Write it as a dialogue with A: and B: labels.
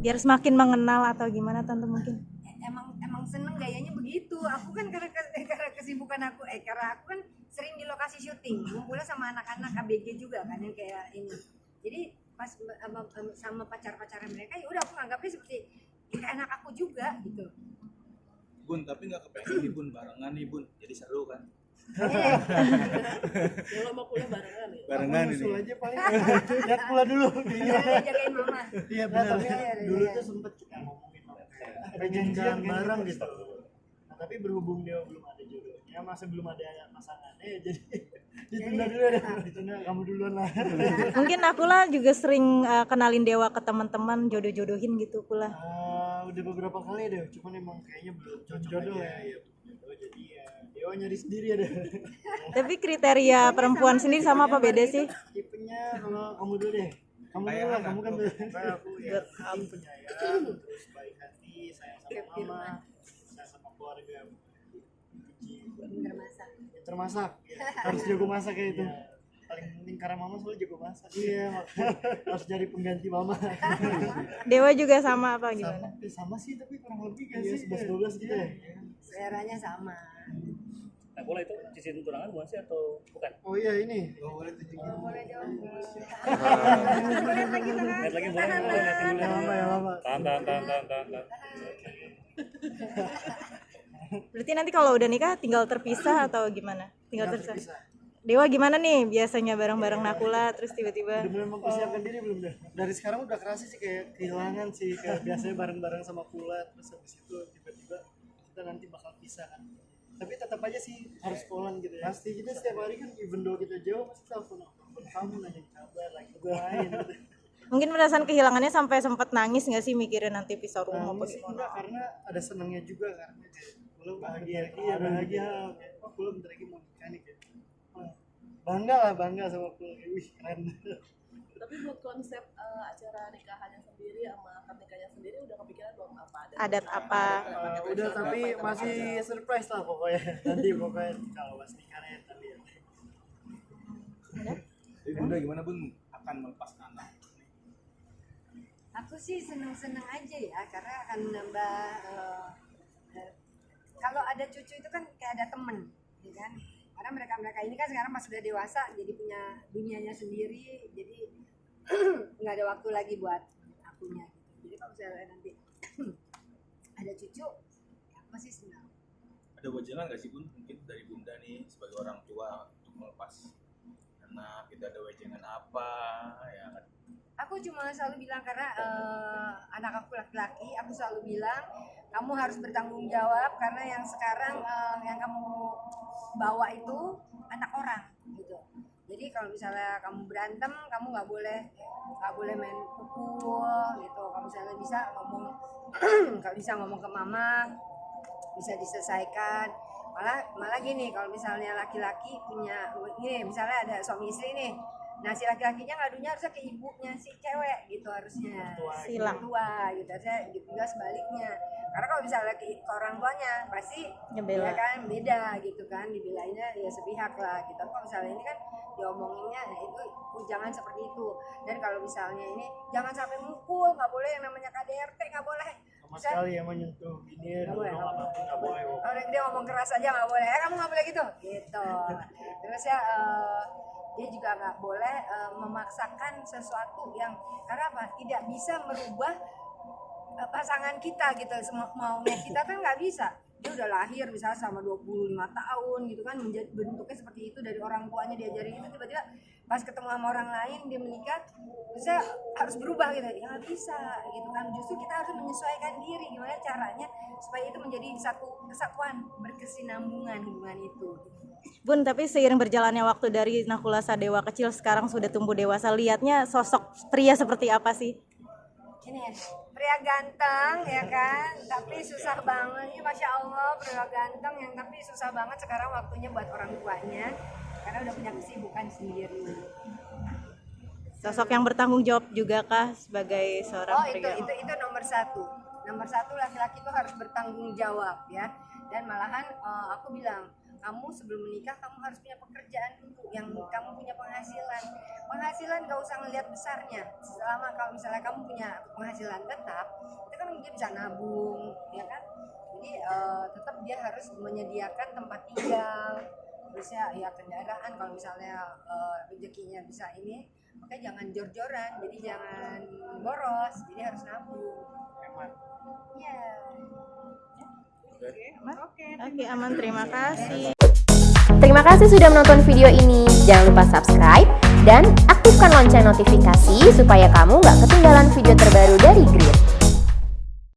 A: Biar semakin mengenal atau gimana tante mungkin?
B: Emang seneng gayanya begitu. Aku kan karena kesibukan aku karena aku kan sering di lokasi syuting, ngumpulnya sama anak-anak ABG juga kan yang kayak ini. Jadi pas sama pacar-pacaran mereka ya udah aku nganggapnya seperti kayak anak aku juga gitu.
C: Bun, tapi nggak kepengen nih Bun barengan nih Bun, jadi seru kan?
D: Kalau mau kuliah barengan ya.
C: Barengan ini.
E: Usul aja paling. Lihat pula dulu.
B: Iya, jagain mama.
E: Iya benar.
B: Iya.
E: Dulu tuh sempet kita ngomongin perjanjian bareng gitu. Nah, tapi berhubung dia belum ada jodohnya, masih belum ada pasangannya, jadi ditunda dulu deh. Ditunda kamu duluan lah.
A: Mungkin aku lah juga sering kenalin Dewa ke teman-teman, jodoh-jodohin gitu pula.
E: Udah beberapa kali deh, cuman emang kayaknya belum cocok jodoh ya. Iya, jodoh jadi ya Dewa nyari sendiri ya deh.
A: Tapi kriteria perempuan sendiri sama apa beda sih?
E: Tipenya kalau kamu dulu deh. Kamu dulu lah, kamu kan tuh. Aku ya penyayang, terus baik hati, sayang sama mama, sayang sama keluarga.
B: Bener masak.
E: Termasak, ya. Harus jago masak kayak itu. Paling penting karena mama soalnya jago masak. Iya, harus cari pengganti mama.
A: Dewa juga sama apa gimana?
E: Sama sih, tapi kurang lebih kan sih 11-12 gitu ya.
B: Seleranya sama.
F: Nah, bola itu cincin tunangan bukan sih atau bukan?
E: Oh iya ini, gak boleh tunjukin.
B: Boleh dong.
F: Lihat lagi bola, lihatin dulu.
E: Ya lama ya lama.
F: Tahan.
A: Berarti nanti kalau udah nikah tinggal terpisah atau gimana? Tinggal terpisah.
E: Bisa.
A: Dewa gimana nih biasanya bareng-bareng Nakula terus tiba-tiba
E: Udah mulai mempersiapkan diri belum dah? Dari sekarang udah kerasa sih kayak kehilangan sih, kayak biasanya bareng-bareng sama Pula, terus habis itu tiba-tiba kita nanti bakal pisah kan. Tapi tetap aja sih harus callan gitu ya. Pasti kita setiap hari kan even though kita jauh pasti telepon kamu nanya kabar lagi main gitu.
A: mungkin perasaan kehilangannya sampai sempat nangis nggak sih mikirin nanti pisah rumah apa
E: Sih
A: gimana?
E: enggak, karena ada senangnya juga karena belum bahagia, iya bahagia. Pula bentar lagi mau nikah nih kayak. Bangga sama Pula, wih keren.
D: Tapi buat konsep acara nikahannya sendiri sama akad nikahnya sendiri udah kepikiran belum apa ada?
A: Adat apa?
E: Udah tapi masih surprise lah pokoknya. Nanti pokoknya kalau pas nikahnya nanti ya.
C: Jadi Bunda gimana Bun akan melepas anak?
B: Aku sih seneng-seneng aja ya karena akan menambah kalau ada cucu itu kan kayak ada temen, ya kan? Karena mereka ini kan sekarang pas sudah dewasa jadi punya dunianya sendiri, jadi nggak ada waktu lagi buat akunya. Jadi kalau misalnya nanti ada cucu, ya aku masih senang.
C: Ada wajangan nggak sih Bun mungkin dari Bunda nih sebagai orang tua untuk melepas anak? Kita ada wajangan apa ya kan?
B: Aku cuma selalu bilang karena anak aku laki-laki, aku selalu bilang kamu harus bertanggung jawab karena yang sekarang yang kamu bawa itu anak orang gitu. Jadi kalau misalnya kamu berantem, kamu nggak boleh main pukul gitu. Kalau misalnya bisa ngomong, kalau bisa ngomong ke mama, bisa diselesaikan. Malah gini, kalau misalnya laki-laki punya ini, misalnya ada suami istri nih. Nah si laki-lakinya ngadunya harusnya ke ibunya si cewek gitu harusnya.
A: Silang.
B: Tua gitu, harusnya juga sebaliknya. Karena kalau misalnya ke orang tuanya pasti
A: Ngebela.
B: ya kan beda gitu kan, dibelainnya ya sepihak lah gitu. Kalau misalnya ini kan diomonginnya nah itu jangan seperti itu. Dan kalau misalnya ini jangan sampai mukul, nggak boleh yang namanya KDRT, nggak boleh.
E: Sama sekali ya menyentuh ini
B: Nggak boleh,
E: dorong apapun nggak boleh.
B: Orang dia ngomong keras aja nggak boleh, kamu nggak boleh gitu terus ya dia juga nggak boleh memaksakan sesuatu yang karena apa tidak bisa merubah pasangan kita gitu, maunya kita kan nggak bisa. Dia udah lahir misalnya sama 25 tahun gitu kan, bentuknya seperti itu dari orang tuanya diajarin itu, tiba-tiba pas ketemu sama orang lain dia menikah bisa harus berubah gitu ya, nggak bisa gitu kan. Justru kita harus menyesuaikan diri, gimana caranya supaya itu menjadi satu kesatuan, berkesinambungan hubungan itu.
A: Bun, tapi seiring berjalannya waktu dari Nakula Sadewa kecil sekarang sudah tumbuh dewasa, lihatnya sosok pria seperti apa sih?
B: Ini ya, pria ganteng ya kan, tapi susah banget ya, Masya Allah, pria ganteng yang tapi susah banget sekarang waktunya buat orang tuanya karena udah punya kesibukan sendiri.
A: Sosok yang bertanggung jawab juga kah sebagai seorang pria?
B: Itu nomor satu laki-laki itu harus bertanggung jawab ya. Dan malahan aku bilang kamu sebelum menikah kamu harus punya pekerjaan dulu yang kamu punya penghasilan gak usah ngelihat besarnya. Selama kalau misalnya kamu punya penghasilan tetap, itu kan dia bisa nabung, ya kan. Jadi tetap dia harus menyediakan tempat tinggal, terus ya kendaraan kalau misalnya rezekinya bisa ini, makanya jangan jor-joran, jadi jangan boros, jadi harus nabung.
E: Hemat.
B: Iya.
A: Oke, aman, terima kasih.
G: Terima kasih sudah menonton video ini. Jangan lupa subscribe dan aktifkan lonceng notifikasi supaya kamu nggak ketinggalan video terbaru dari Grid.